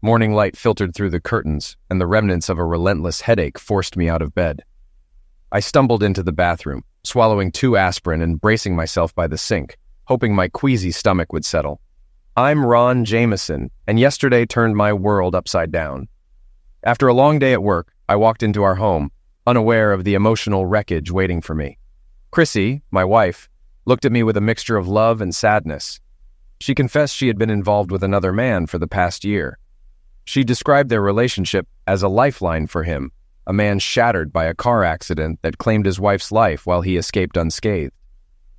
Morning light filtered through the curtains, and the remnants of a relentless headache forced me out of bed. I stumbled into the bathroom, swallowing 2 aspirin and bracing myself by the sink, hoping my queasy stomach would settle. I'm Ron Jameson, and yesterday turned my world upside down. After a long day at work, I walked into our home, unaware of the emotional wreckage waiting for me. Chrissy, my wife, looked at me with a mixture of love and sadness. She confessed she had been involved with another man for the past year. She described their relationship as a lifeline for him, a man shattered by a car accident that claimed his wife's life while he escaped unscathed.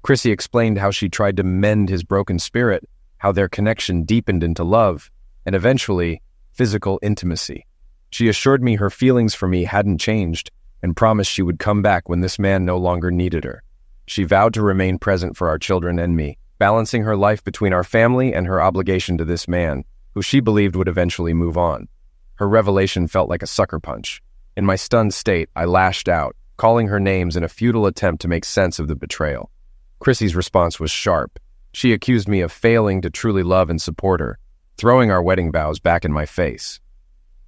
Chrissy explained how she tried to mend his broken spirit, how their connection deepened into love, and eventually, physical intimacy. She assured me her feelings for me hadn't changed and promised she would come back when this man no longer needed her. She vowed to remain present for our children and me, balancing her life between our family and her obligation to this man, who she believed would eventually move on. Her revelation felt like a sucker punch. In my stunned state, I lashed out, calling her names in a futile attempt to make sense of the betrayal. Chrissy's response was sharp. She accused me of failing to truly love and support her, throwing our wedding vows back in my face.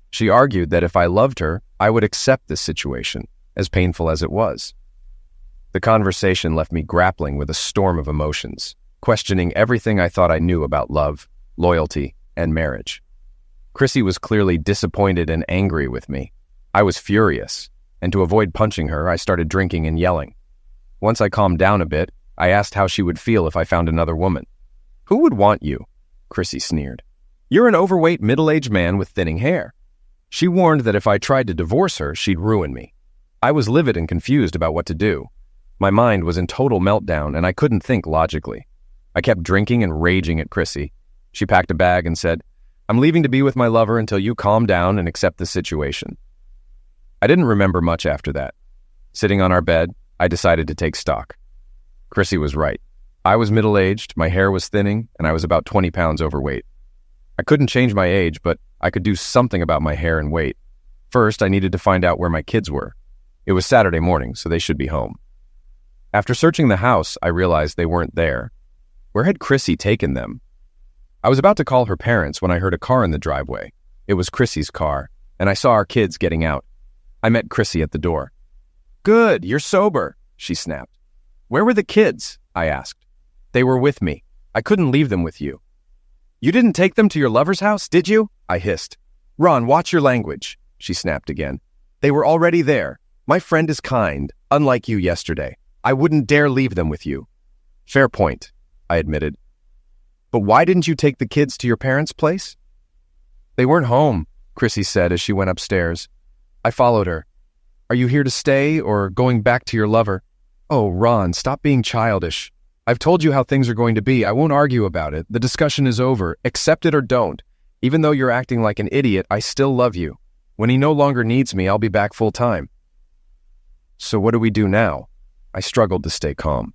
She argued that if I loved her, I would accept this situation, as painful as it was. The conversation left me grappling with a storm of emotions, questioning everything I thought I knew about love, loyalty, and marriage. Chrissy was clearly disappointed and angry with me. I was furious, and to avoid punching her, I started drinking and yelling. Once I calmed down a bit, I asked how she would feel if I found another woman. "Who would want you?" Chrissy sneered. "You're an overweight, middle-aged man with thinning hair." She warned that if I tried to divorce her, she'd ruin me. I was livid and confused about what to do. My mind was in total meltdown, and I couldn't think logically. I kept drinking and raging at Chrissy. She packed a bag and said, "I'm leaving to be with my lover until you calm down and accept the situation." I didn't remember much after that. Sitting on our bed, I decided to take stock. Chrissy was right. I was middle-aged, my hair was thinning, and I was about 20 pounds overweight. I couldn't change my age, but I could do something about my hair and weight. First, I needed to find out where my kids were. It was Saturday morning, so they should be home. After searching the house, I realized they weren't there. Where had Chrissy taken them? I was about to call her parents when I heard a car in the driveway. It was Chrissy's car, and I saw our kids getting out. I met Chrissy at the door. "Good, you're sober," she snapped. "Where were the kids?" I asked. "They were with me. I couldn't leave them with you." "You didn't take them to your lover's house, did you?" I hissed. "Ron, watch your language," she snapped again. "They were already there. My friend is kind, unlike you yesterday. I wouldn't dare leave them with you." "Fair point," I admitted. "But why didn't you take the kids to your parents' place?" "They weren't home," Chrissy said as she went upstairs. I followed her. "Are you here to stay or going back to your lover?" "Oh, Ron, stop being childish. I've told you how things are going to be. I won't argue about it. The discussion is over. Accept it or don't. Even though you're acting like an idiot, I still love you. When he no longer needs me, I'll be back full time." "So what do we do now?" I struggled to stay calm.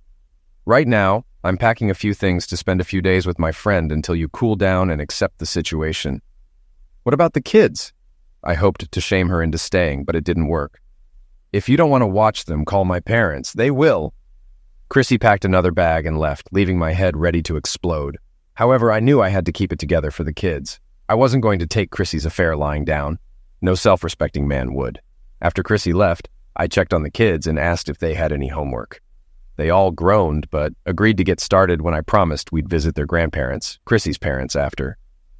"Right now, I'm packing a few things to spend a few days with my friend until you cool down and accept the situation." "What about the kids?" I hoped to shame her into staying, but it didn't work. "If you don't want to watch them, call my parents. They will." Chrissy packed another bag and left, leaving my head ready to explode. However, I knew I had to keep it together for the kids. I wasn't going to take Chrissy's affair lying down. No self-respecting man would. After Chrissy left, I checked on the kids and asked if they had any homework. They all groaned, but agreed to get started when I promised we'd visit their grandparents, Chrissy's parents, after.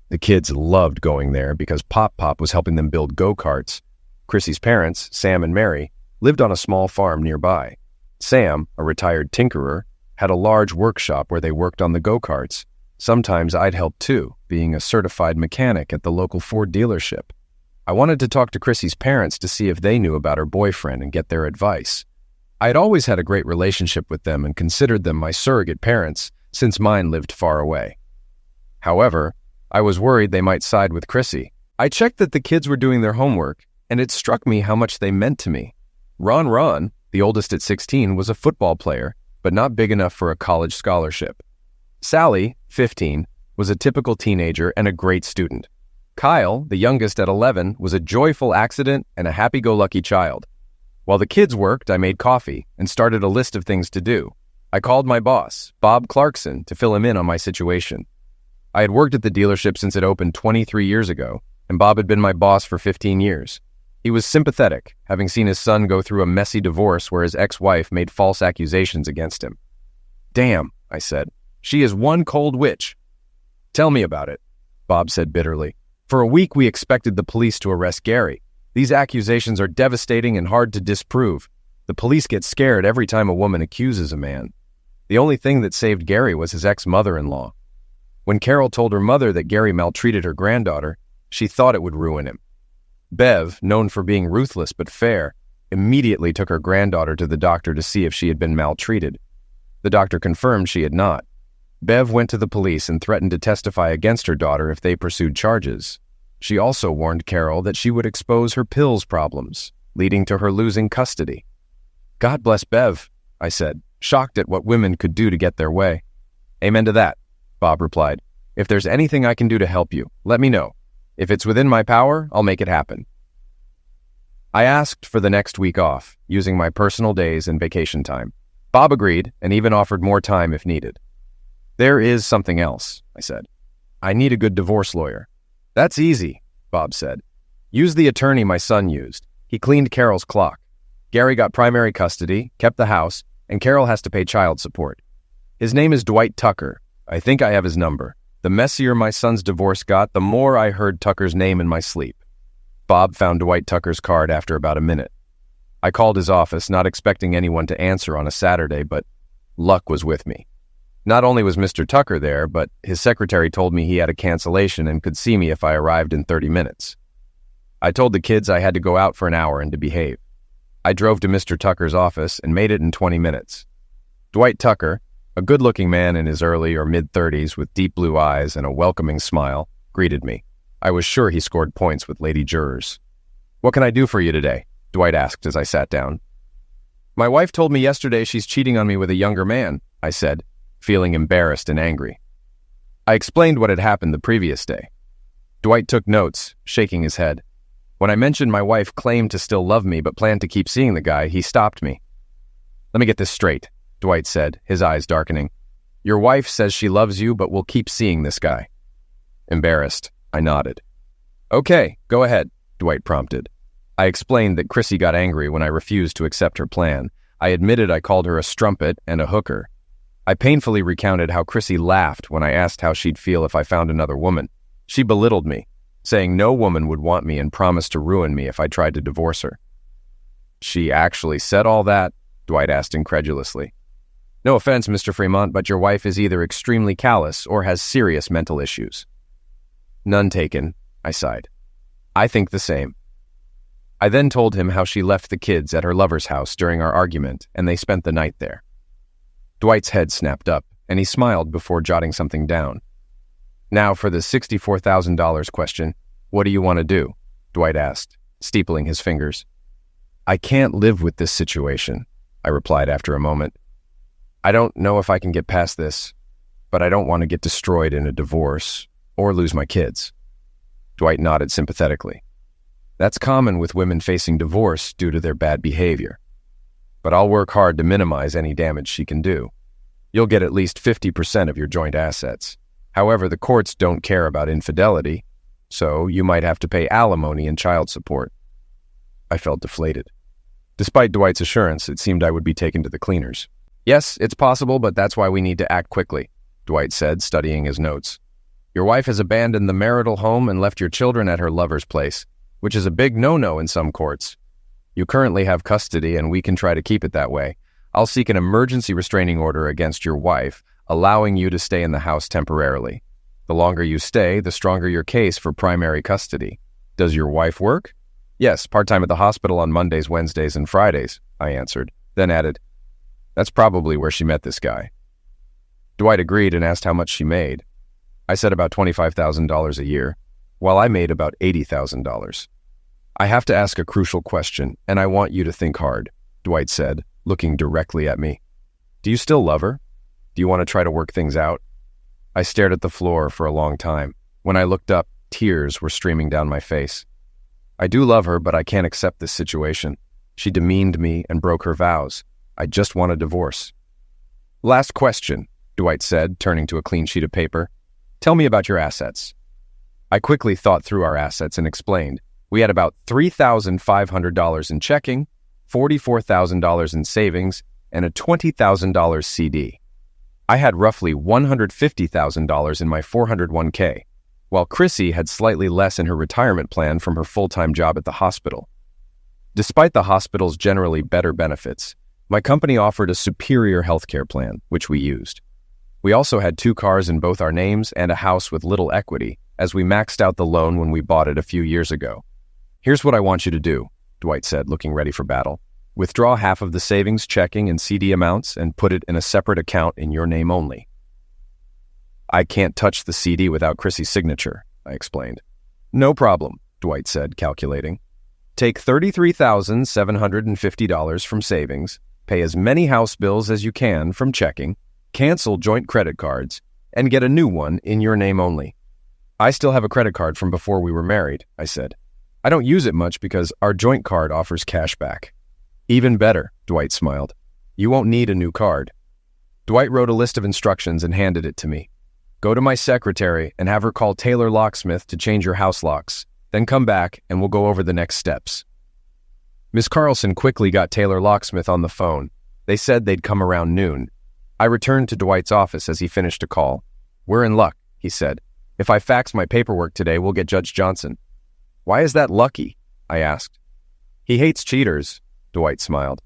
The kids loved going there because Pop was helping them build go-karts. Chrissy's parents, Sam and Mary, lived on a small farm nearby. Sam, a retired tinkerer, had a large workshop where they worked on the go-karts. Sometimes I'd help too, being a certified mechanic at the local Ford dealership. I wanted to talk to Chrissy's parents to see if they knew about her boyfriend and get their advice. I had always had a great relationship with them and considered them my surrogate parents, since mine lived far away. However, I was worried they might side with Chrissy. I checked that the kids were doing their homework, and it struck me how much they meant to me. Ron, the oldest at 16, was a football player, but not big enough for a college scholarship. Sally, 15, was a typical teenager and a great student. Kyle, the youngest at 11, was a joyful accident and a happy-go-lucky child. While the kids worked, I made coffee and started a list of things to do. I called my boss, Bob Clarkson, to fill him in on my situation. I had worked at the dealership since it opened 23 years ago, and Bob had been my boss for 15 years. He was sympathetic, having seen his son go through a messy divorce where his ex-wife made false accusations against him. "Damn," I said. "She is one cold witch." "Tell me about it," Bob said bitterly. "For a week we expected the police to arrest Gary. These accusations are devastating and hard to disprove. The police get scared every time a woman accuses a man. The only thing that saved Gary was his ex-mother-in-law. When Carol told her mother that Gary maltreated her granddaughter, she thought it would ruin him. Bev, known for being ruthless but fair, immediately took her granddaughter to the doctor to see if she had been maltreated. The doctor confirmed she had not. Bev went to the police and threatened to testify against her daughter if they pursued charges. She also warned Carol that she would expose her pills problems, leading to her losing custody. "God bless Bev," I said, shocked at what women could do to get their way. "Amen to that," Bob replied. "If there's anything I can do to help you, let me know. If it's within my power, I'll make it happen." I asked for the next week off, using my personal days and vacation time. Bob agreed and even offered more time if needed. "There is something else," I said. "I need a good divorce lawyer." "That's easy," Bob said. "Use the attorney my son used. He cleaned Carol's clock. Gary got primary custody, kept the house, and Carol has to pay child support. His name is Dwight Tucker. I think I have his number. The messier my son's divorce got, the more I heard Tucker's name in my sleep." Bob found Dwight Tucker's card after about a minute. I called his office, not expecting anyone to answer on a Saturday, but luck was with me. Not only was Mr. Tucker there, but his secretary told me he had a cancellation and could see me if I arrived in 30 minutes. I told the kids I had to go out for an hour and to behave. I drove to Mr. Tucker's office and made it in 20 minutes. Dwight Tucker, a good-looking man in his early or mid-30s with deep blue eyes and a welcoming smile, greeted me. I was sure he scored points with lady jurors. "What can I do for you today?" Dwight asked as I sat down. "My wife told me yesterday she's cheating on me with a younger man," I said, feeling embarrassed and angry. I explained what had happened the previous day. Dwight took notes, shaking his head. When I mentioned my wife claimed to still love me but planned to keep seeing the guy, he stopped me. "Let me get this straight," Dwight said, his eyes darkening. "Your wife says she loves you but will keep seeing this guy." Embarrassed, I nodded. "Okay, go ahead," Dwight prompted. I explained that Chrissy got angry when I refused to accept her plan. I admitted I called her a strumpet and a hooker. I painfully recounted how Chrissy laughed when I asked how she'd feel if I found another woman. She belittled me, saying no woman would want me and promised to ruin me if I tried to divorce her. "She actually said all that?" Dwight asked incredulously. "No offense, Mr. Fremont, but your wife is either extremely callous or has serious mental issues." "None taken," I sighed. "I think the same." I then told him how she left the kids at her lover's house during our argument, and they spent the night there. Dwight's head snapped up, and he smiled before jotting something down. "Now for the $64,000 question, what do you want to do?" Dwight asked, steepling his fingers. "I can't live with this situation," I replied after a moment. "I don't know if I can get past this, but I don't want to get destroyed in a divorce or lose my kids." Dwight nodded sympathetically. "That's common with women facing divorce due to their bad behavior. But I'll work hard to minimize any damage she can do. You'll get at least 50% of your joint assets. However, the courts don't care about infidelity, so you might have to pay alimony and child support." I felt deflated. Despite Dwight's assurance, it seemed I would be taken to the cleaners. "Yes, it's possible, but that's why we need to act quickly," Dwight said, studying his notes. "Your wife has abandoned the marital home and left your children at her lover's place, which is a big no-no in some courts. You currently have custody, and we can try to keep it that way. I'll seek an emergency restraining order against your wife, allowing you to stay in the house temporarily. The longer you stay, the stronger your case for primary custody. Does your wife work?" "Yes, part-time at the hospital on Mondays, Wednesdays, and Fridays," I answered, then added, "That's probably where she met this guy." Dwight agreed and asked how much she made. I said about $25,000 a year, while I made about $80,000. "I have to ask a crucial question, and I want you to think hard," Dwight said, looking directly at me. "Do you still love her? Do you want to try to work things out?" I stared at the floor for a long time. When I looked up, tears were streaming down my face. "I do love her, but I can't accept this situation. She demeaned me and broke her vows. I just want a divorce." "Last question," Dwight said, turning to a clean sheet of paper. "Tell me about your assets." I quickly thought through our assets and explained. We had about $3,500 in checking, $44,000 in savings, and a $20,000 CD. I had roughly $150,000 in my 401k, while Chrissy had slightly less in her retirement plan from her full-time job at the hospital. Despite the hospital's generally better benefits, my company offered a superior healthcare plan, which we used. We also had 2 cars in both our names and a house with little equity, as we maxed out the loan when we bought it a few years ago. "Here's what I want you to do," Dwight said, looking ready for battle. "Withdraw half of the savings, checking, and CD amounts and put it in a separate account in your name only." "I can't touch the CD without Chrissy's signature," I explained. "No problem," Dwight said, calculating. "Take $33,750 from savings, pay as many house bills as you can from checking, cancel joint credit cards, and get a new one in your name only." "I still have a credit card from before we were married," I said. "I don't use it much because our joint card offers cash back." "Even better," Dwight smiled. "You won't need a new card." Dwight wrote a list of instructions and handed it to me. "Go to my secretary and have her call Taylor Locksmith to change your house locks. Then come back and we'll go over the next steps." Miss Carlson quickly got Taylor Locksmith on the phone. They said they'd come around noon. I returned to Dwight's office as he finished a call. "We're in luck," he said. "If I fax my paperwork today, we'll get Judge Johnson." "Why is that lucky?" I asked. "He hates cheaters," Dwight smiled.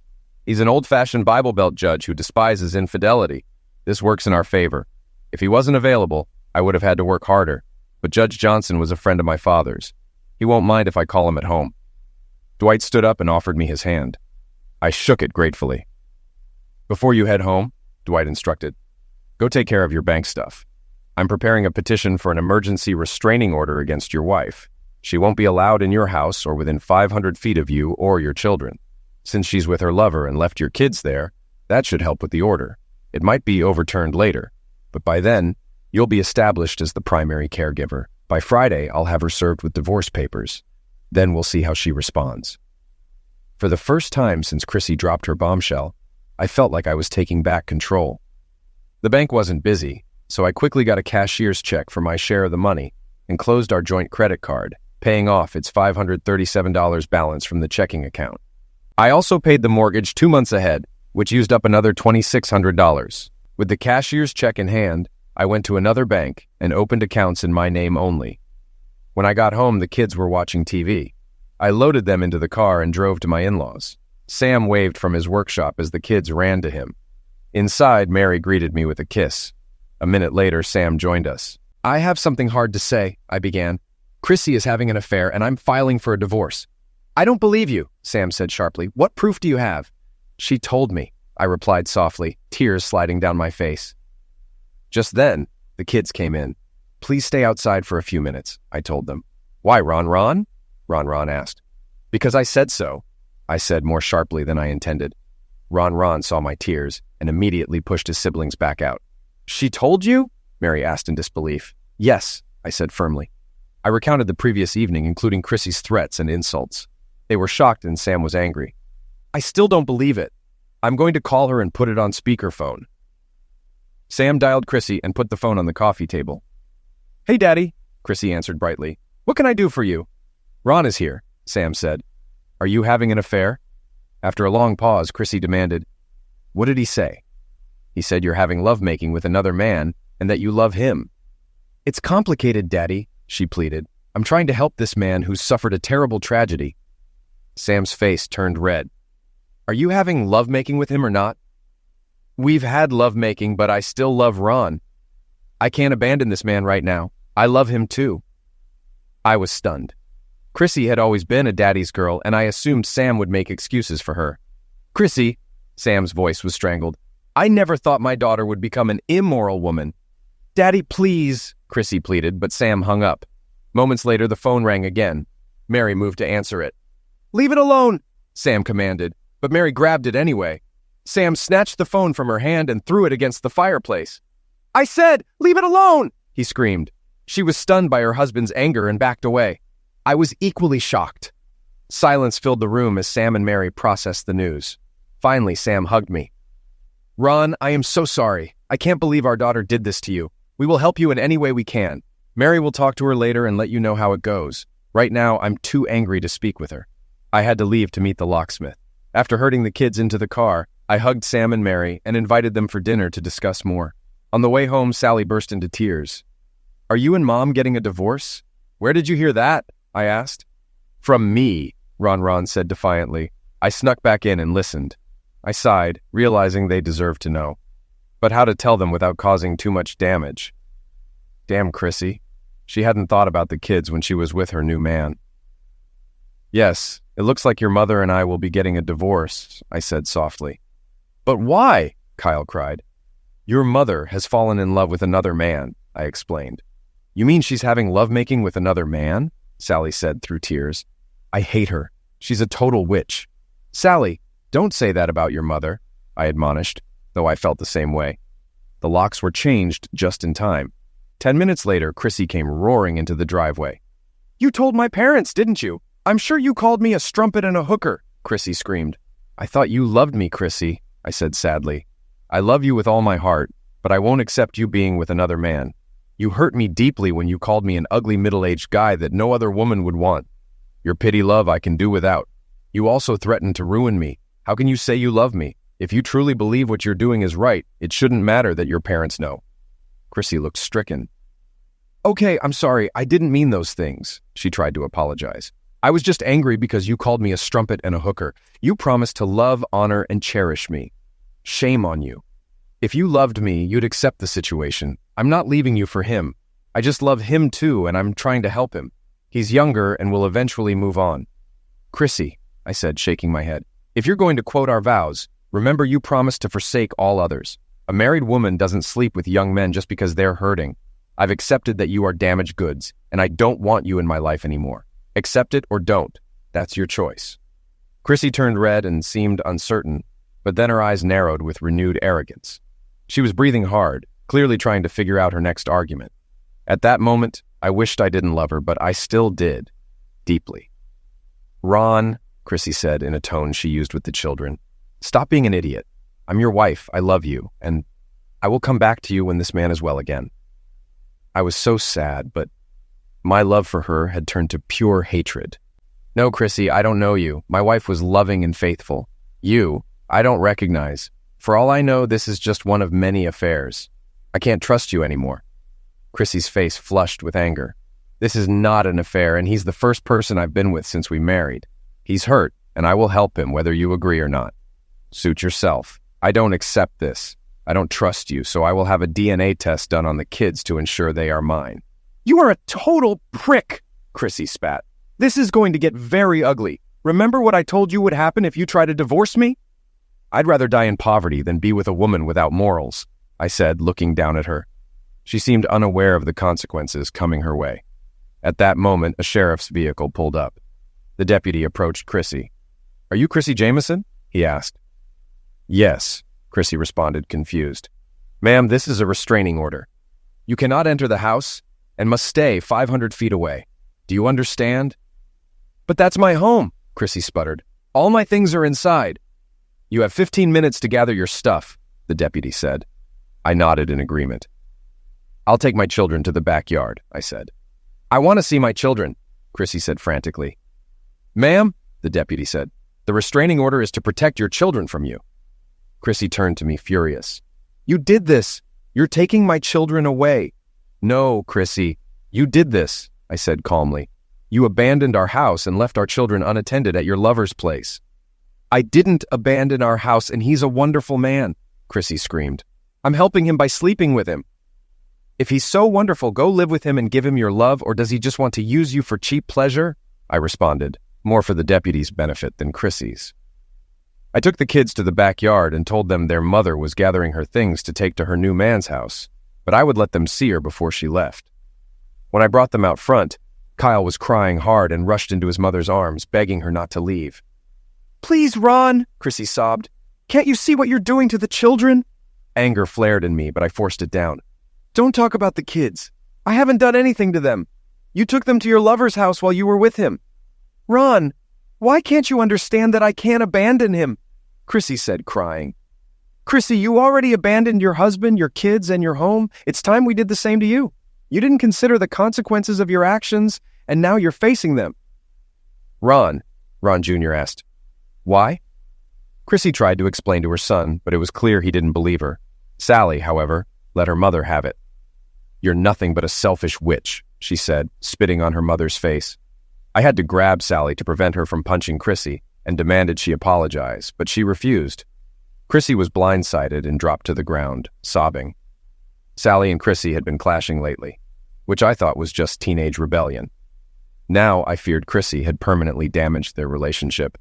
"He's an old-fashioned Bible Belt judge who despises infidelity. This works in our favor. If he wasn't available, I would have had to work harder, but Judge Johnson was a friend of my father's. He won't mind if I call him at home." Dwight stood up and offered me his hand. I shook it gratefully. "Before you head home," Dwight instructed, "go take care of your bank stuff. I'm preparing a petition for an emergency restraining order against your wife. She won't be allowed in your house or within 500 feet of you or your children. Since she's with her lover and left your kids there, that should help with the order. It might be overturned later, but by then, you'll be established as the primary caregiver. By Friday, I'll have her served with divorce papers. Then we'll see how she responds." For the first time since Chrissy dropped her bombshell, I felt like I was taking back control. The bank wasn't busy, so I quickly got a cashier's check for my share of the money and closed our joint credit card, paying off its $537 balance from the checking account. I also paid the mortgage 2 months ahead, which used up another $2,600. With the cashier's check in hand, I went to another bank and opened accounts in my name only. When I got home, the kids were watching TV. I loaded them into the car and drove to my in-laws. Sam waved from his workshop as the kids ran to him. Inside, Mary greeted me with a kiss. A minute later, Sam joined us. "I have something hard to say," I began. "Chrissy is having an affair, and I'm filing for a divorce." "I don't believe you," Sam said sharply. "What proof do you have?" "She told me," I replied softly, tears sliding down my face. Just then, the kids came in. "Please stay outside for a few minutes," I told them. "Why, Ron? Ron asked. "Because I said so," I said more sharply than I intended. Ron saw my tears and immediately pushed his siblings back out. "She told you?" Mary asked in disbelief. "Yes," I said firmly. I recounted the previous evening, including Chrissy's threats and insults. They were shocked and Sam was angry. "I still don't believe it. I'm going to call her and put it on speakerphone." Sam dialed Chrissy and put the phone on the coffee table. "Hey, Daddy," Chrissy answered brightly. "What can I do for you?" "Ron is here," Sam said. "Are you having an affair?" After a long pause, Chrissy demanded, "What did he say?" "He said you're having lovemaking with another man and that you love him." "It's complicated, Daddy," she pleaded. "I'm trying to help this man who's suffered a terrible tragedy." Sam's face turned red. "Are you having lovemaking with him or not?" "We've had lovemaking, but I still love Ron. I can't abandon this man right now. I love him too." I was stunned. Chrissy had always been a daddy's girl, and I assumed Sam would make excuses for her. "Chrissy," Sam's voice was strangled, "I never thought my daughter would become an immoral woman." "Daddy, please," Chrissy pleaded, but Sam hung up. Moments later, the phone rang again. Mary moved to answer it. "Leave it alone," Sam commanded, but Mary grabbed it anyway. Sam snatched the phone from her hand and threw it against the fireplace. "I said, leave it alone!" he screamed. She was stunned by her husband's anger and backed away. I was equally shocked. Silence filled the room as Sam and Mary processed the news. Finally, Sam hugged me. "Ron, I am so sorry. I can't believe our daughter did this to you. We will help you in any way we can. Mary will talk to her later and let you know how it goes. Right now, I'm too angry to speak with her. I had to leave to meet the locksmith. After herding the kids into the car, I hugged Sam and Mary and invited them for dinner to discuss more. On the way home, Sally burst into tears. Are you and Mom getting a divorce? Where did you hear that? I asked. From me, Ron said defiantly. I snuck back in and listened. I sighed, realizing they deserved to know. But how to tell them without causing too much damage? Damn Chrissy. She hadn't thought about the kids when she was with her new man. Yes, it looks like your mother and I will be getting a divorce, I said softly. But why? Kyle cried. Your mother has fallen in love with another man, I explained. You mean she's having lovemaking with another man? Sally said through tears. I hate her. She's a total witch. Sally, don't say that about your mother, I admonished, though I felt the same way. The locks were changed just in time. 10 minutes later, Chrissy came roaring into the driveway. You told my parents, didn't you? I'm sure you called me a strumpet and a hooker, Chrissy screamed. I thought you loved me, Chrissy, I said sadly. I love you with all my heart, but I won't accept you being with another man. You hurt me deeply when you called me an ugly middle-aged guy that no other woman would want. Your pity love I can do without. You also threatened to ruin me. How can you say you love me? If you truly believe what you're doing is right, it shouldn't matter that your parents know. Chrissy looked stricken. Okay, I'm sorry, I didn't mean those things, she tried to apologize. I was just angry because you called me a strumpet and a hooker. You promised to love, honor, and cherish me. Shame on you. If you loved me, you'd accept the situation. I'm not leaving you for him. I just love him too, and I'm trying to help him. He's younger and will eventually move on. Chrissy, I said, shaking my head, if you're going to quote our vows, remember you promised to forsake all others. A married woman doesn't sleep with young men just because they're hurting. I've accepted that you are damaged goods, and I don't want you in my life anymore. Accept it or don't. That's your choice. Chrissy turned red and seemed uncertain, but then her eyes narrowed with renewed arrogance. She was breathing hard, clearly trying to figure out her next argument. At that moment, I wished I didn't love her, but I still did. Deeply. Ron, Chrissy said in a tone she used with the children, stop being an idiot. I'm your wife, I love you, and I will come back to you when this man is well again. I was so sad, but my love for her had turned to pure hatred. No, Chrissy, I don't know you. My wife was loving and faithful. You, I don't recognize. For all I know, this is just one of many affairs. I can't trust you anymore. Chrissy's face flushed with anger. This is not an affair, and he's the first person I've been with since we married. He's hurt, and I will help him whether you agree or not. Suit yourself. I don't accept this. I don't trust you, so I will have a DNA test done on the kids to ensure they are mine. You are a total prick, Chrissy spat. This is going to get very ugly. Remember what I told you would happen if you try to divorce me? I'd rather die in poverty than be with a woman without morals, I said, looking down at her. She seemed unaware of the consequences coming her way. At that moment, a sheriff's vehicle pulled up. The deputy approached Chrissy. Are you Chrissy Jameson? He asked. Yes, Chrissy responded, confused. Ma'am, this is a restraining order. You cannot enter the house and must stay 500 feet away. Do you understand? But that's my home, Chrissy sputtered. All my things are inside. You have 15 minutes to gather your stuff, the deputy said. I nodded in agreement. I'll take my children to the backyard, I said. I want to see my children, Chrissy said frantically. Ma'am, the deputy said, the restraining order is to protect your children from you. Chrissy turned to me furious. You did this. You're taking my children away. No, Chrissy, you did this, I said calmly. You abandoned our house and left our children unattended at your lover's place. I didn't abandon our house, and he's a wonderful man, Chrissy screamed. I'm helping him by sleeping with him. If he's so wonderful, go live with him and give him your love, or does he just want to use you for cheap pleasure? I responded, more for the deputy's benefit than Chrissy's. I took the kids to the backyard and told them their mother was gathering her things to take to her new man's house, but I would let them see her before she left. When I brought them out front, Kyle was crying hard and rushed into his mother's arms, begging her not to leave. Please, Ron, Chrissy sobbed. Can't you see what you're doing to the children? Anger flared in me, but I forced it down. Don't talk about the kids. I haven't done anything to them. You took them to your lover's house while you were with him. Ron, why can't you understand that I can't abandon him? Chrissy said, crying. Chrissy, you already abandoned your husband, your kids, and your home. It's time we did the same to you. You didn't consider the consequences of your actions, and now you're facing them." Ron Jr. asked. "Why?" Chrissy tried to explain to her son, but it was clear he didn't believe her. Sally, however, let her mother have it. "You're nothing but a selfish witch," she said, spitting on her mother's face. I had to grab Sally to prevent her from punching Chrissy and demanded she apologize, but she refused. Chrissy was blindsided and dropped to the ground, sobbing. Sally and Chrissy had been clashing lately, which I thought was just teenage rebellion. Now I feared Chrissy had permanently damaged their relationship.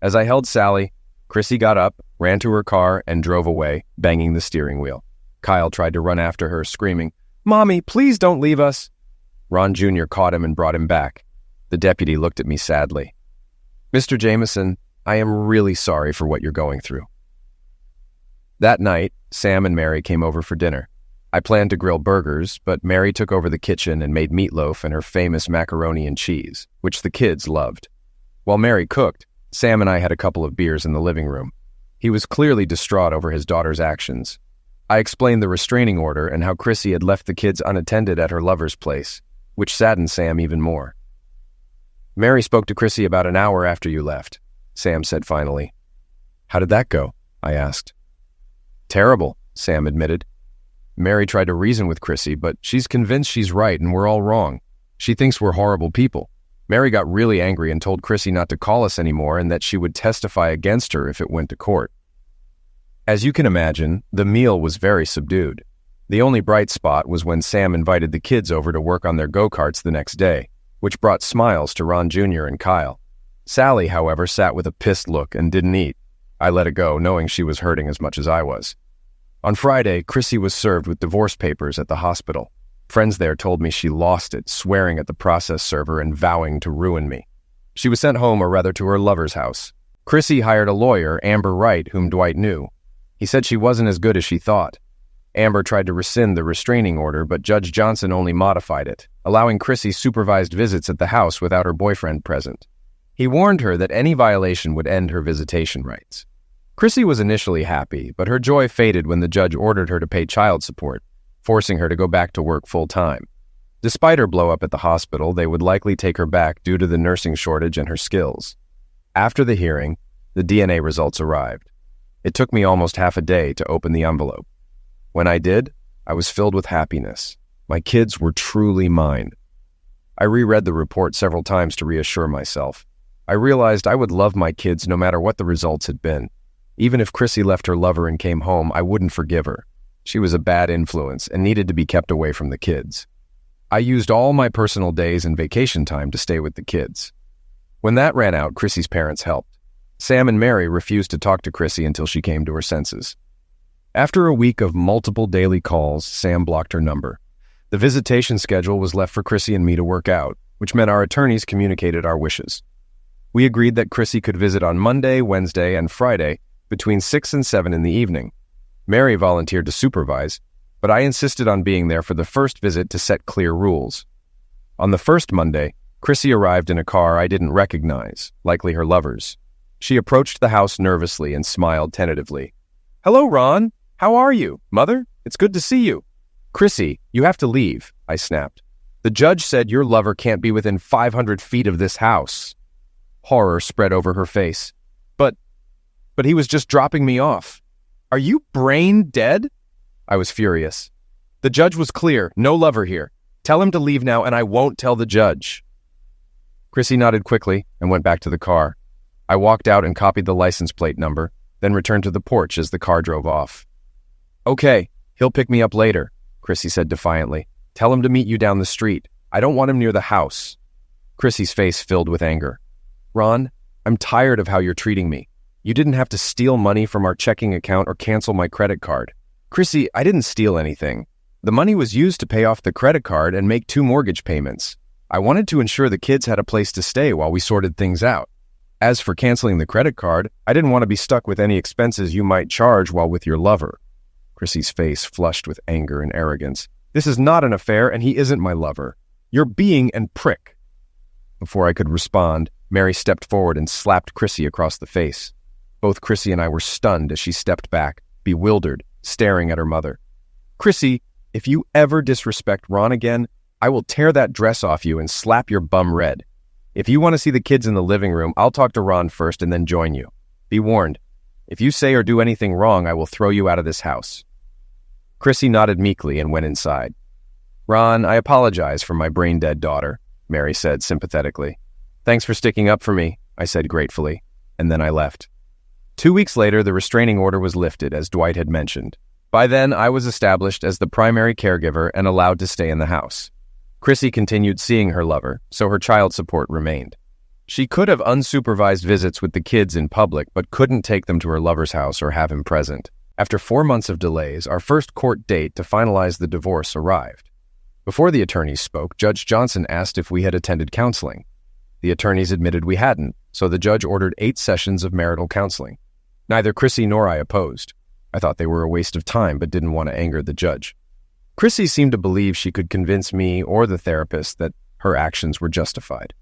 As I held Sally, Chrissy got up, ran to her car, and drove away, banging the steering wheel. Kyle tried to run after her, screaming, "Mommy, please don't leave us." Ron Jr. caught him and brought him back. The deputy looked at me sadly. "Mr. Jameson, I am really sorry for what you're going through." That night, Sam and Mary came over for dinner. I planned to grill burgers, but Mary took over the kitchen and made meatloaf and her famous macaroni and cheese, which the kids loved. While Mary cooked, Sam and I had a couple of beers in the living room. He was clearly distraught over his daughter's actions. I explained the restraining order and how Chrissy had left the kids unattended at her lover's place, which saddened Sam even more. "Mary spoke to Chrissy about an hour after you left," Sam said finally. "How did that go?" I asked. "Terrible," Sam admitted. "Mary tried to reason with Chrissy, but she's convinced she's right and we're all wrong. She thinks we're horrible people. Mary got really angry and told Chrissy not to call us anymore and that she would testify against her if it went to court." As you can imagine, the meal was very subdued. The only bright spot was when Sam invited the kids over to work on their go-karts the next day, which brought smiles to Ron Jr. and Kyle. Sally, however, sat with a pissed look and didn't eat. I let it go, knowing she was hurting as much as I was. On Friday, Chrissy was served with divorce papers at the hospital. Friends there told me she lost it, swearing at the process server and vowing to ruin me. She was sent home, or rather to her lover's house. Chrissy hired a lawyer, Amber Wright, whom Dwight knew. He said she wasn't as good as she thought. Amber tried to rescind the restraining order, but Judge Johnson only modified it, allowing Chrissy supervised visits at the house without her boyfriend present. He warned her that any violation would end her visitation rights. Chrissy was initially happy, but her joy faded when the judge ordered her to pay child support, forcing her to go back to work full-time. Despite her blow-up at the hospital, they would likely take her back due to the nursing shortage and her skills. After the hearing, the DNA results arrived. It took me almost half a day to open the envelope. When I did, I was filled with happiness. My kids were truly mine. I reread the report several times to reassure myself. I realized I would love my kids no matter what the results had been. Even if Chrissy left her lover and came home, I wouldn't forgive her. She was a bad influence and needed to be kept away from the kids. I used all my personal days and vacation time to stay with the kids. When that ran out, Chrissy's parents helped. Sam and Mary refused to talk to Chrissy until she came to her senses. After a week of multiple daily calls, Sam blocked her number. The visitation schedule was left for Chrissy and me to work out, which meant our attorneys communicated our wishes. We agreed that Chrissy could visit on Monday, Wednesday, and Friday between 6 and 7 in the evening. Mary volunteered to supervise, but I insisted on being there for the first visit to set clear rules. On the first Monday, Chrissy arrived in a car I didn't recognize, likely her lover's. She approached the house nervously and smiled tentatively. "Hello, Ron. How are you? Mother, it's good to see you." "Chrissy, you have to leave," I snapped. "The judge said your lover can't be within 500 feet of this house." Horror spread over her face. But he was just dropping me off." "Are you brain dead?" I was furious. "The judge was clear. No lover here. Tell him to leave now and I won't tell the judge." Chrissy nodded quickly and went back to the car. I walked out and copied the license plate number, then returned to the porch as the car drove off. "Okay, he'll pick me up later," Chrissy said defiantly. "Tell him to meet you down the street. I don't want him near the house." Chrissy's face filled with anger. "Ron, I'm tired of how you're treating me. You didn't have to steal money from our checking account or cancel my credit card." "Chrissy, I didn't steal anything. The money was used to pay off the credit card and make 2 mortgage payments. I wanted to ensure the kids had a place to stay while we sorted things out. As for canceling the credit card, I didn't want to be stuck with any expenses you might charge while with your lover." Chrissy's face flushed with anger and arrogance. "This is not an affair and he isn't my lover. You're being a prick." Before I could respond, Mary stepped forward and slapped Chrissy across the face. Both Chrissy and I were stunned as she stepped back, bewildered, staring at her mother. "Chrissy, If you ever disrespect Ron again, I will tear that dress off you and slap your bum red. If you want to see the kids in the living room, I'll talk to Ron first and then join you. Be warned. If you say or do anything wrong, I will throw you out of this house." Chrissy nodded meekly and went inside. "Ron, I apologize for my brain-dead daughter," Mary said sympathetically. "Thanks for sticking up for me," I said gratefully, and then I left. 2 weeks later, the restraining order was lifted, as Dwight had mentioned. By then, I was established as the primary caregiver and allowed to stay in the house. Chrissy continued seeing her lover, so her child support remained. She could have unsupervised visits with the kids in public, but couldn't take them to her lover's house or have him present. After 4 months of delays, our first court date to finalize the divorce arrived. Before the attorneys spoke, Judge Johnson asked if we had attended counseling. The attorneys admitted we hadn't, so the judge ordered 8 sessions of marital counseling. Neither Chrissy nor I opposed. I thought they were a waste of time, but didn't want to anger the judge. Chrissy seemed to believe she could convince me or the therapist that her actions were justified.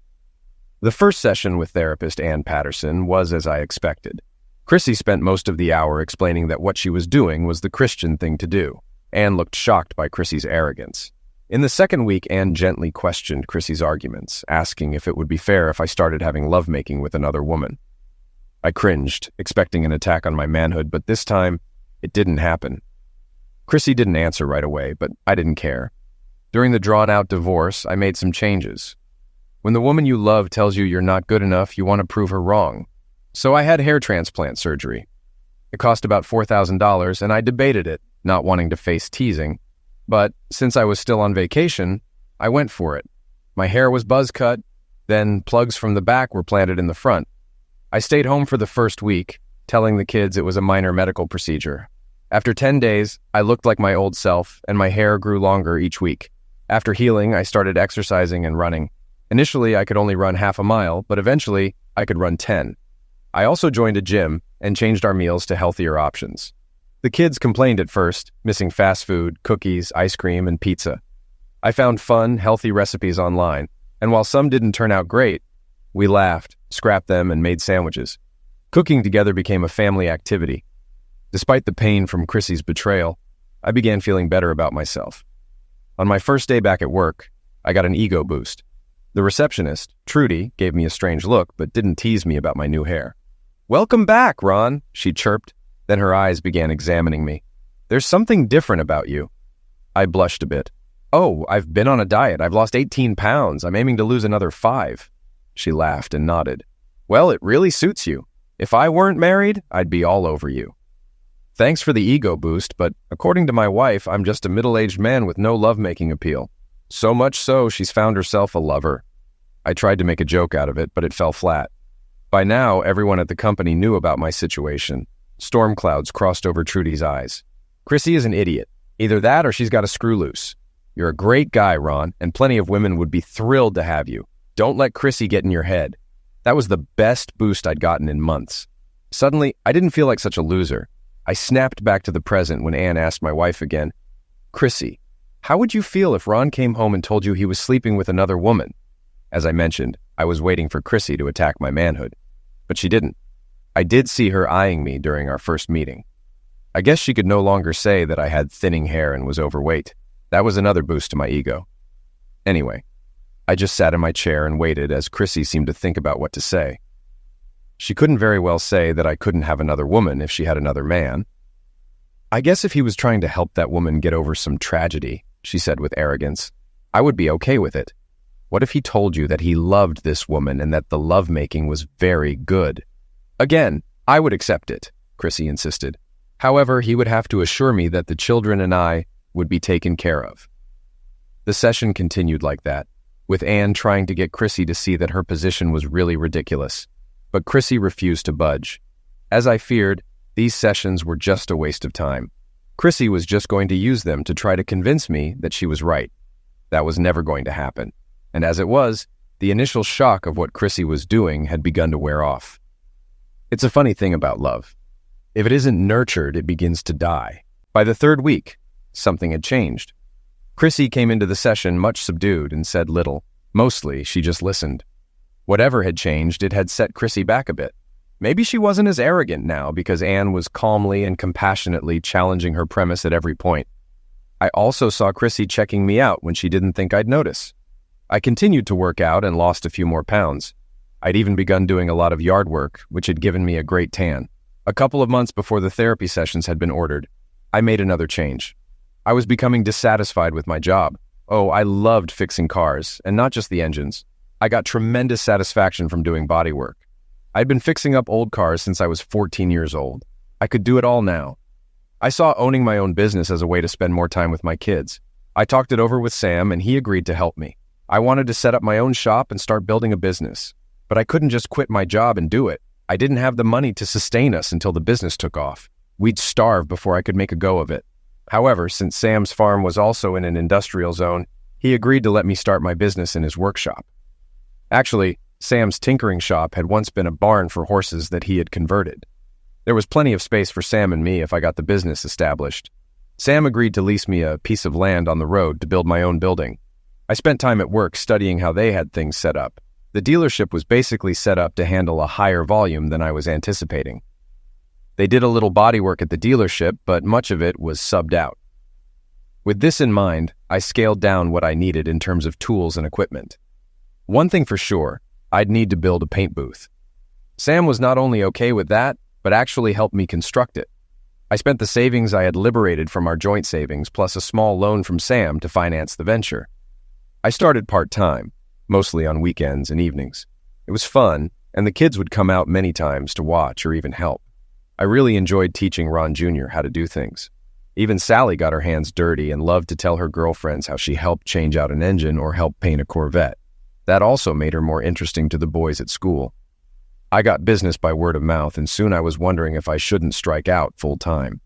The first session with therapist Ann Patterson was as I expected. Chrissy spent most of the hour explaining that what she was doing was the Christian thing to do. Ann looked shocked by Chrissy's arrogance. In the second week, Ann gently questioned Chrissy's arguments, asking if it would be fair if I started having lovemaking with another woman. I cringed, expecting an attack on my manhood, but this time, it didn't happen. Chrissy didn't answer right away, but I didn't care. During the drawn-out divorce, I made some changes. When the woman you love tells you you're not good enough, you want to prove her wrong. So I had hair transplant surgery. It cost about $4,000, and I debated it, not wanting to face teasing. But since I was still on vacation, I went for it. My hair was buzz cut, then plugs from the back were planted in the front. I stayed home for the first week, telling the kids it was a minor medical procedure. After 10 days, I looked like my old self, and my hair grew longer each week. After healing, I started exercising and running. Initially, I could only run half a mile, but eventually, I could run 10. I also joined a gym and changed our meals to healthier options. The kids complained at first, missing fast food, cookies, ice cream, and pizza. I found fun, healthy recipes online, and while some didn't turn out great, we laughed, scrapped them, and made sandwiches. Cooking together became a family activity. Despite the pain from Chrissy's betrayal, I began feeling better about myself. On my first day back at work, I got an ego boost. The receptionist, Trudy, gave me a strange look, but didn't tease me about my new hair. "Welcome back, Ron," she chirped. Then her eyes began examining me. "There's something different about you." I blushed a bit. "Oh, I've been on a diet. I've lost 18 pounds. I'm aiming to lose another 5. She laughed and nodded. "Well, it really suits you. If I weren't married, I'd be all over you." Thanks for the ego boost, but according to my wife, I'm just a middle-aged man with no lovemaking appeal. So much so, she's found herself a lover. I tried to make a joke out of it, but it fell flat. By now, everyone at the company knew about my situation. Storm clouds crossed over Trudy's eyes. "Chrissy is an idiot. Either that or she's got a screw loose. You're a great guy, Ron, and plenty of women would be thrilled to have you. Don't let Chrissy get in your head." That was the best boost I'd gotten in months. Suddenly, I didn't feel like such a loser. I snapped back to the present when Ann asked my wife again, "Chrissy, how would you feel if Ron came home and told you he was sleeping with another woman?" As I mentioned, I was waiting for Chrissy to attack my manhood. But she didn't. I did see her eyeing me during our first meeting. I guess she could no longer say that I had thinning hair and was overweight. That was another boost to my ego. Anyway, I just sat in my chair and waited as Chrissy seemed to think about what to say. She couldn't very well say that I couldn't have another woman if she had another man. "I guess if he was trying to help that woman get over some tragedy," she said with arrogance, "I would be okay with it. What if he told you that he loved this woman and that the lovemaking was very good?" "Again, I would accept it," Chrissy insisted. "However, he would have to assure me that the children and I would be taken care of." The session continued like that, with Ann trying to get Chrissy to see that her position was really ridiculous. But Chrissy refused to budge. As I feared, these sessions were just a waste of time. Chrissy was just going to use them to try to convince me that she was right. That was never going to happen. And as it was, the initial shock of what Chrissy was doing had begun to wear off. It's a funny thing about love. If it isn't nurtured, it begins to die. By the 3rd week, something had changed. Chrissy came into the session much subdued and said little. Mostly, she just listened. Whatever had changed, it had set Chrissy back a bit. Maybe she wasn't as arrogant now because Ann was calmly and compassionately challenging her premise at every point. I also saw Chrissy checking me out when she didn't think I'd notice. I continued to work out and lost a few more pounds. I'd even begun doing a lot of yard work, which had given me a great tan. A couple of months before the therapy sessions had been ordered, I made another change. I was becoming dissatisfied with my job. Oh, I loved fixing cars, and not just the engines. I got tremendous satisfaction from doing bodywork. I'd been fixing up old cars since I was 14 years old. I could do it all now. I saw owning my own business as a way to spend more time with my kids. I talked it over with Sam, and he agreed to help me. I wanted to set up my own shop and start building a business. But I couldn't just quit my job and do it. I didn't have the money to sustain us until the business took off. We'd starve before I could make a go of it. However, since Sam's farm was also in an industrial zone, he agreed to let me start my business in his workshop. Actually, Sam's tinkering shop had once been a barn for horses that he had converted. There was plenty of space for Sam and me if I got the business established. Sam agreed to lease me a piece of land on the road to build my own building. I spent time at work studying how they had things set up. The dealership was basically set up to handle a higher volume than I was anticipating. They did a little bodywork at the dealership, but much of it was subbed out. With this in mind, I scaled down what I needed in terms of tools and equipment. One thing for sure, I'd need to build a paint booth. Sam was not only okay with that, but actually helped me construct it. I spent the savings I had liberated from our joint savings plus a small loan from Sam to finance the venture. I started part-time, mostly on weekends and evenings. It was fun, and the kids would come out many times to watch or even help. I really enjoyed teaching Ron Jr. how to do things. Even Sally got her hands dirty and loved to tell her girlfriends how she helped change out an engine or help paint a Corvette. That also made her more interesting to the boys at school. I got business by word of mouth, and soon I was wondering if I shouldn't strike out full-time.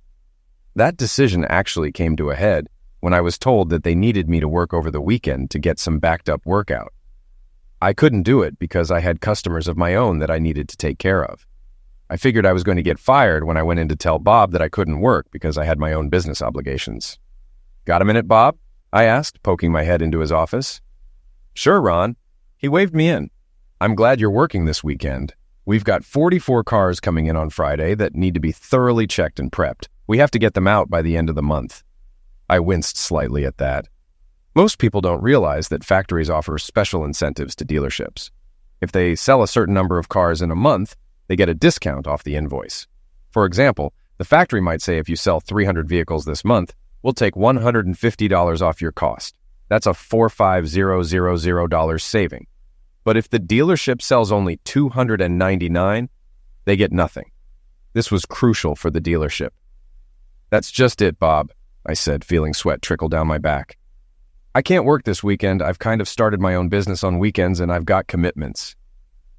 That decision actually came to a head when I was told that they needed me to work over the weekend to get some backed-up workout. I couldn't do it because I had customers of my own that I needed to take care of. I figured I was going to get fired when I went in to tell Bob that I couldn't work because I had my own business obligations. "Got a minute, Bob?" I asked, poking my head into his office. "Sure, Ron." He waved me in. "I'm glad you're working this weekend. We've got 44 cars coming in on Friday that need to be thoroughly checked and prepped. We have to get them out by the end of the month." I winced slightly at that. Most people don't realize that factories offer special incentives to dealerships. If they sell a certain number of cars in a month, they get a discount off the invoice. For example, the factory might say if you sell 300 vehicles this month, we'll take $150 off your cost. That's a $45000 saving. But if the dealership sells only 299, they get nothing. This was crucial for the dealership. "That's just it, Bob," I said, feeling sweat trickle down my back. "I can't work this weekend. I've kind of started my own business on weekends and I've got commitments."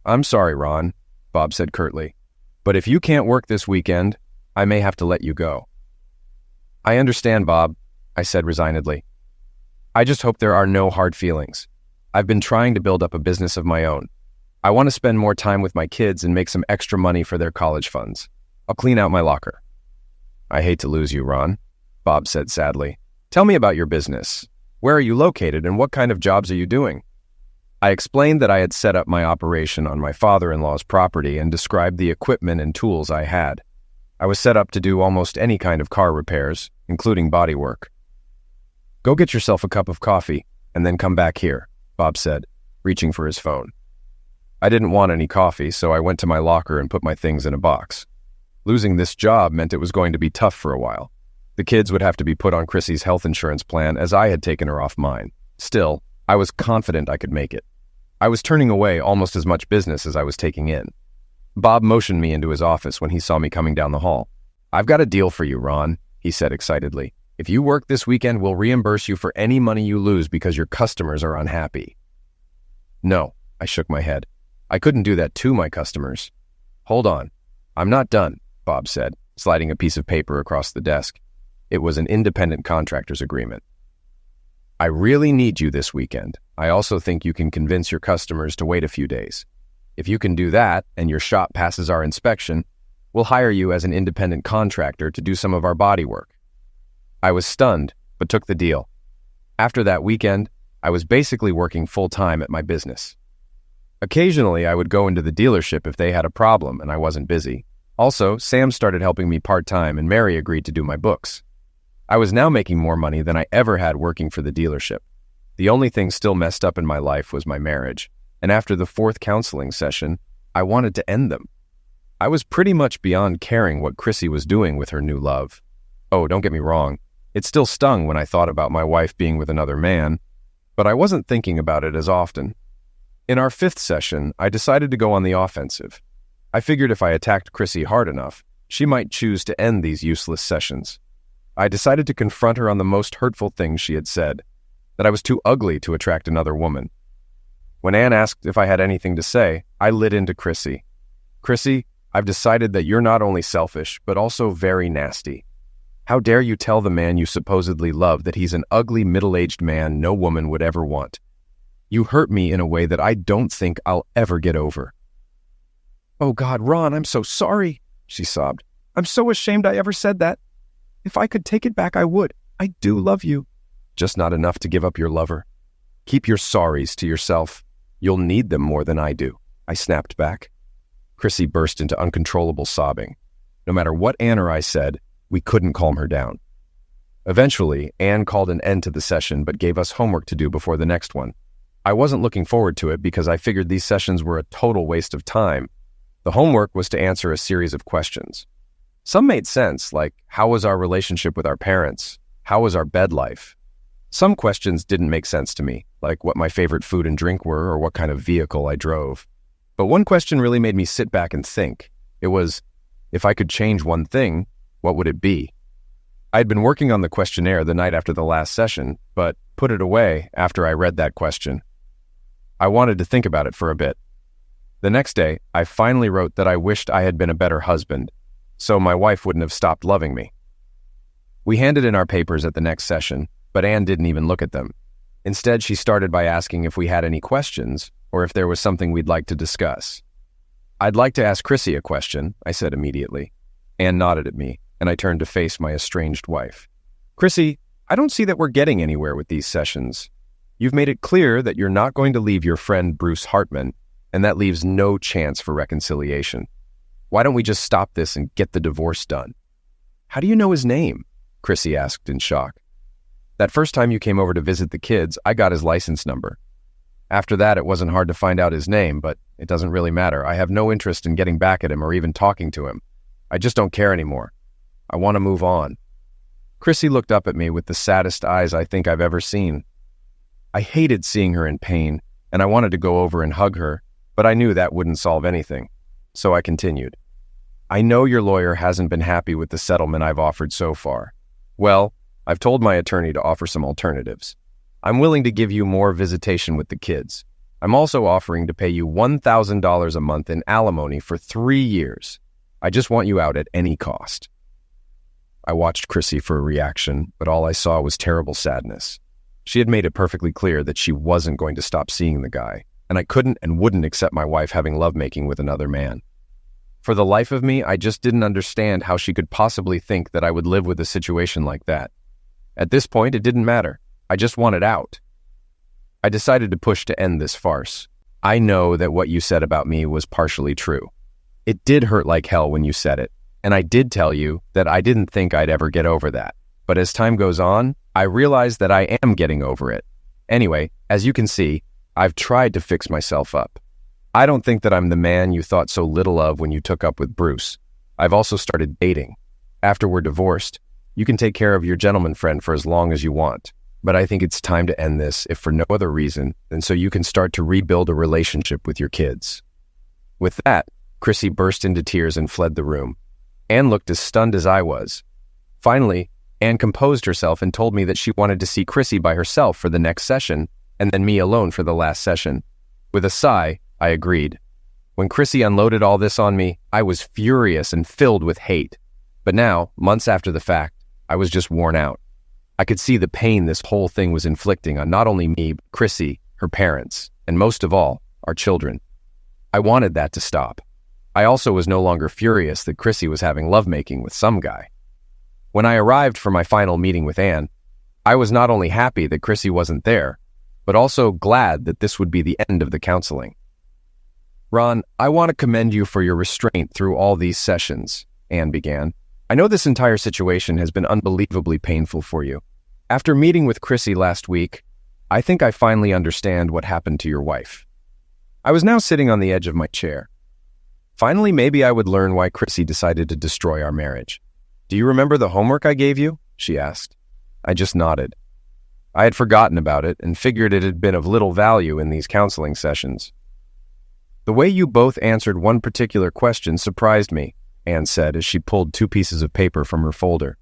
"I'm sorry, Ron," Bob said curtly, "but if you can't work this weekend, I may have to let you go." "I understand, Bob," I said resignedly. "I just hope there are no hard feelings. I've been trying to build up a business of my own. I want to spend more time with my kids and make some extra money for their college funds. I'll clean out my locker." "I hate to lose you, Ron," Bob said sadly. "Tell me about your business. Where are you located and what kind of jobs are you doing?" I explained that I had set up my operation on my father-in-law's property and described the equipment and tools I had. I was set up to do almost any kind of car repairs, including bodywork. "Go get yourself a cup of coffee and then come back here," Bob said, reaching for his phone. I didn't want any coffee, so I went to my locker and put my things in a box. Losing this job meant it was going to be tough for a while. The kids would have to be put on Chrissy's health insurance plan as I had taken her off mine. Still, I was confident I could make it. I was turning away almost as much business as I was taking in. Bob motioned me into his office when he saw me coming down the hall. "I've got a deal for you, Ron," he said excitedly. "If you work this weekend, we'll reimburse you for any money you lose because your customers are unhappy." "No," I shook my head. "I couldn't do that to my customers." "Hold on. I'm not done," Bob said, sliding a piece of paper across the desk. It was an independent contractor's agreement. "I really need you this weekend. I also think you can convince your customers to wait a few days. If you can do that and your shop passes our inspection, we'll hire you as an independent contractor to do some of our body work." I was stunned, but took the deal. After that weekend, I was basically working full-time at my business. Occasionally, I would go into the dealership if they had a problem and I wasn't busy. Also, Sam started helping me part-time and Mary agreed to do my books. I was now making more money than I ever had working for the dealership. The only thing still messed up in my life was my marriage, and after the 4th counseling session, I wanted to end them. I was pretty much beyond caring what Chrissy was doing with her new love. Oh, don't get me wrong, it still stung when I thought about my wife being with another man, but I wasn't thinking about it as often. In our 5th session, I decided to go on the offensive. I figured if I attacked Chrissy hard enough, she might choose to end these useless sessions. I decided to confront her on the most hurtful things she had said, that I was too ugly to attract another woman. When Anne asked if I had anything to say, I lit into Chrissy. Chrissy, I've decided that you're not only selfish, but also very nasty. How dare you tell the man you supposedly love that he's an ugly, middle-aged man no woman would ever want? You hurt me in a way that I don't think I'll ever get over. Oh God, Ron, I'm so sorry, she sobbed. I'm so ashamed I ever said that. If I could take it back, I would. I do love you. Just not enough to give up your lover. Keep your sorries to yourself. You'll need them more than I do, I snapped back. Chrissy burst into uncontrollable sobbing. No matter what Anne or I said, we couldn't calm her down. Eventually, Anne called an end to the session but gave us homework to do before the next one. I wasn't looking forward to it because I figured these sessions were a total waste of time. The homework was to answer a series of questions. Some made sense, like how was our relationship with our parents? How was our bed life? Some questions didn't make sense to me, like what my favorite food and drink were or what kind of vehicle I drove. But one question really made me sit back and think. It was, if I could change one thing, what would it be? I had been working on the questionnaire the night after the last session, but put it away after I read that question. I wanted to think about it for a bit. The next day, I finally wrote that I wished I had been a better husband, so my wife wouldn't have stopped loving me. We handed in our papers at the next session, but Anne didn't even look at them. Instead, she started by asking if we had any questions or if there was something we'd like to discuss. I'd like to ask Chrissy a question, I said immediately. Anne nodded at me, and I turned to face my estranged wife. Chrissy, I don't see that we're getting anywhere with these sessions. You've made it clear that you're not going to leave your friend Bruce Hartman, and that leaves no chance for reconciliation. Why don't we just stop this and get the divorce done? How do you know his name? Chrissy asked in shock. That first time you came over to visit the kids, I got his license number. After that, it wasn't hard to find out his name, but it doesn't really matter. I have no interest in getting back at him or even talking to him. I just don't care anymore. I want to move on. Chrissy looked up at me with the saddest eyes I think I've ever seen. I hated seeing her in pain, and I wanted to go over and hug her, but I knew that wouldn't solve anything. So I continued. I know your lawyer hasn't been happy with the settlement I've offered so far. Well, I've told my attorney to offer some alternatives. I'm willing to give you more visitation with the kids. I'm also offering to pay you $1,000 a month in alimony for 3 years. I just want you out at any cost. I watched Chrissy for a reaction, but all I saw was terrible sadness. She had made it perfectly clear that she wasn't going to stop seeing the guy, and I couldn't and wouldn't accept my wife having lovemaking with another man. For the life of me, I just didn't understand how she could possibly think that I would live with a situation like that. At this point, it didn't matter. I just wanted out. I decided to push to end this farce. I know that what you said about me was partially true. It did hurt like hell when you said it, and I did tell you that I didn't think I'd ever get over that. But as time goes on, I realize that I am getting over it. Anyway, as you can see, I've tried to fix myself up. I don't think that I'm the man you thought so little of when you took up with Bruce. I've also started dating. After we're divorced, you can take care of your gentleman friend for as long as you want. But I think it's time to end this, if for no other reason than so you can start to rebuild a relationship with your kids. With that, Chrissy burst into tears and fled the room. Anne looked as stunned as I was. Finally, Anne composed herself and told me that she wanted to see Chrissy by herself for the next session, and then me alone for the last session. With a sigh, I agreed. When Chrissy unloaded all this on me, I was furious and filled with hate. But now, months after the fact, I was just worn out. I could see the pain this whole thing was inflicting on not only me, but Chrissy, her parents, and most of all, our children. I wanted that to stop. I also was no longer furious that Chrissy was having lovemaking with some guy. When I arrived for my final meeting with Anne, I was not only happy that Chrissy wasn't there, but also glad that this would be the end of the counseling. Ron, I want to commend you for your restraint through all these sessions, Anne began. I know this entire situation has been unbelievably painful for you. After meeting with Chrissy last week, I think I finally understand what happened to your wife. I was now sitting on the edge of my chair. Finally, maybe I would learn why Chrissy decided to destroy our marriage. Do you remember the homework I gave you? She asked. I just nodded. I had forgotten about it and figured it had been of little value in these counseling sessions. The way you both answered one particular question surprised me, Anne said as she pulled 2 pieces of paper from her folder.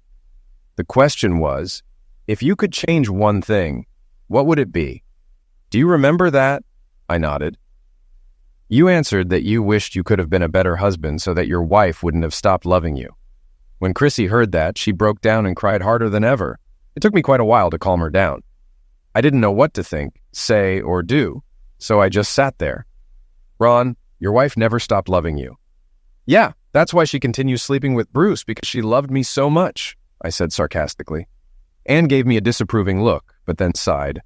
The question was, if you could change one thing, what would it be? Do you remember that? I nodded. You answered that you wished you could have been a better husband so that your wife wouldn't have stopped loving you. When Chrissy heard that, she broke down and cried harder than ever. It took me quite a while to calm her down. I didn't know what to think, say, or do, so I just sat there. Ron, your wife never stopped loving you. Yeah, that's why she continues sleeping with Bruce, because she loved me so much, I said sarcastically. Anne gave me a disapproving look, but then sighed.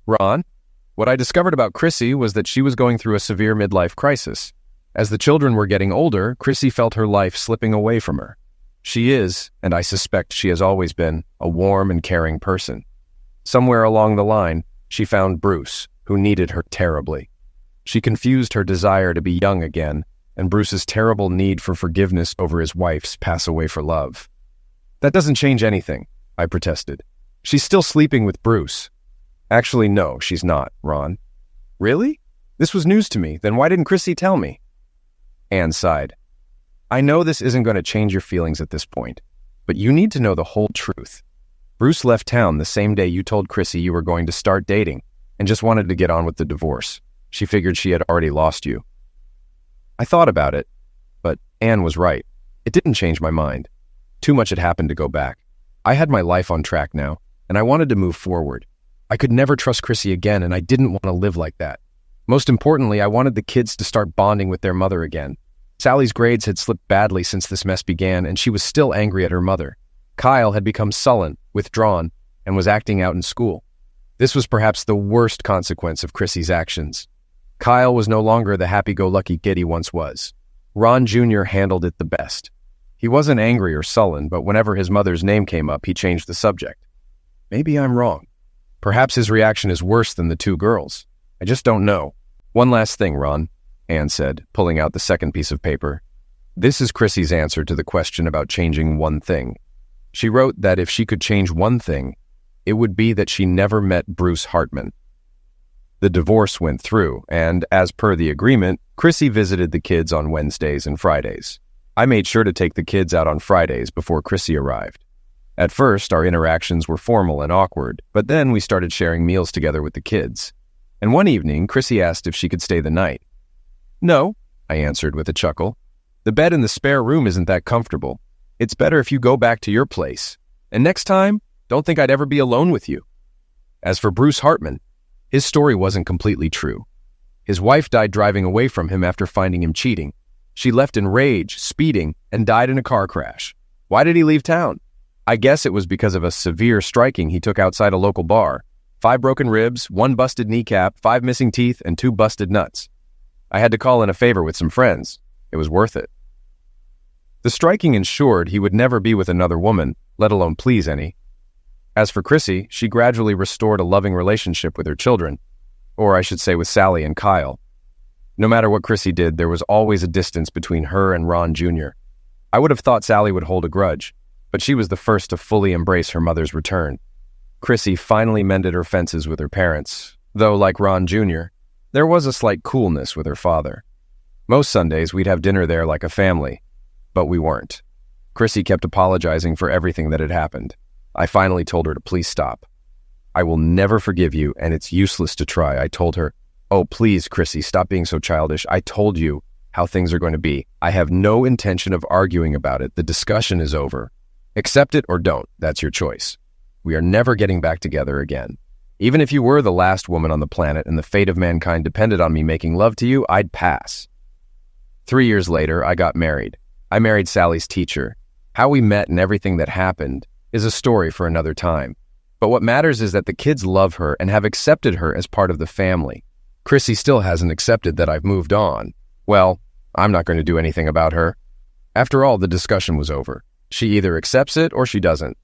Ron, what I discovered about Chrissy was that she was going through a severe midlife crisis. As the children were getting older, Chrissy felt her life slipping away from her. She is, and I suspect she has always been, a warm and caring person. Somewhere along the line, she found Bruce, who needed her terribly. She confused her desire to be young again and Bruce's terrible need for forgiveness over his wife's pass away for love. That doesn't change anything, I protested. She's still sleeping with Bruce. Actually, no, she's not, Ron. Really? This was news to me. Then why didn't Chrissy tell me? Anne sighed. I know this isn't going to change your feelings at this point, but you need to know the whole truth. Bruce left town the same day you told Chrissy you were going to start dating and just wanted to get on with the divorce. She figured she had already lost you. I thought about it, but Anne was right. It didn't change my mind. Too much had happened to go back. I had my life on track now, and I wanted to move forward. I could never trust Chrissy again, and I didn't want to live like that. Most importantly, I wanted the kids to start bonding with their mother again. Sally's grades had slipped badly since this mess began, and she was still angry at her mother. Kyle had become sullen, withdrawn, and was acting out in school. This was perhaps the worst consequence of Chrissy's actions. Kyle was no longer the happy-go-lucky kid he once was. Ron Jr. handled it the best. He wasn't angry or sullen, but whenever his mother's name came up, he changed the subject. Maybe I'm wrong. Perhaps his reaction is worse than the 2 girls. I just don't know. One last thing, Ron, Anne said, pulling out the second piece of paper. This is Chrissy's answer to the question about changing one thing. She wrote that if she could change one thing, it would be that she never met Bruce Hartman. The divorce went through, and as per the agreement, Chrissy visited the kids on Wednesdays and Fridays. I made sure to take the kids out on Fridays before Chrissy arrived. At first, our interactions were formal and awkward, but then we started sharing meals together with the kids. And one evening, Chrissy asked if she could stay the night. No, I answered with a chuckle. The bed in the spare room isn't that comfortable. It's better if you go back to your place. And next time, don't think I'd ever be alone with you. As for Bruce Hartman, his story wasn't completely true. His wife died driving away from him after finding him cheating. She left in rage, speeding, and died in a car crash. Why did he leave town? I guess it was because of a severe striking he took outside a local bar. 5 broken ribs, 1 busted kneecap, 5 missing teeth, and 2 busted nuts. I had to call in a favor with some friends. It was worth it. The striking ensured he would never be with another woman, let alone please any. As for Chrissy, she gradually restored a loving relationship with her children, or I should say with Sally and Kyle. No matter what Chrissy did, there was always a distance between her and Ron Jr. I would have thought Sally would hold a grudge, but she was the first to fully embrace her mother's return. Chrissy finally mended her fences with her parents, though like Ron Jr., there was a slight coolness with her father. Most Sundays we'd have dinner there like a family, but we weren't. Chrissy kept apologizing for everything that had happened. I finally told her to please stop. I will never forgive you, and it's useless to try, I told her. Oh, please, Chrissy, stop being so childish. I told you how things are going to be. I have no intention of arguing about it. The discussion is over. Accept it or don't. That's your choice. We are never getting back together again. Even if you were the last woman on the planet and the fate of mankind depended on me making love to you, I'd pass. 3 years later, I got married. I married Sally's teacher. How we met and everything that happened is a story for another time. But what matters is that the kids love her and have accepted her as part of the family. Chrissy still hasn't accepted that I've moved on. Well, I'm not going to do anything about her. After all, the discussion was over. She either accepts it or she doesn't.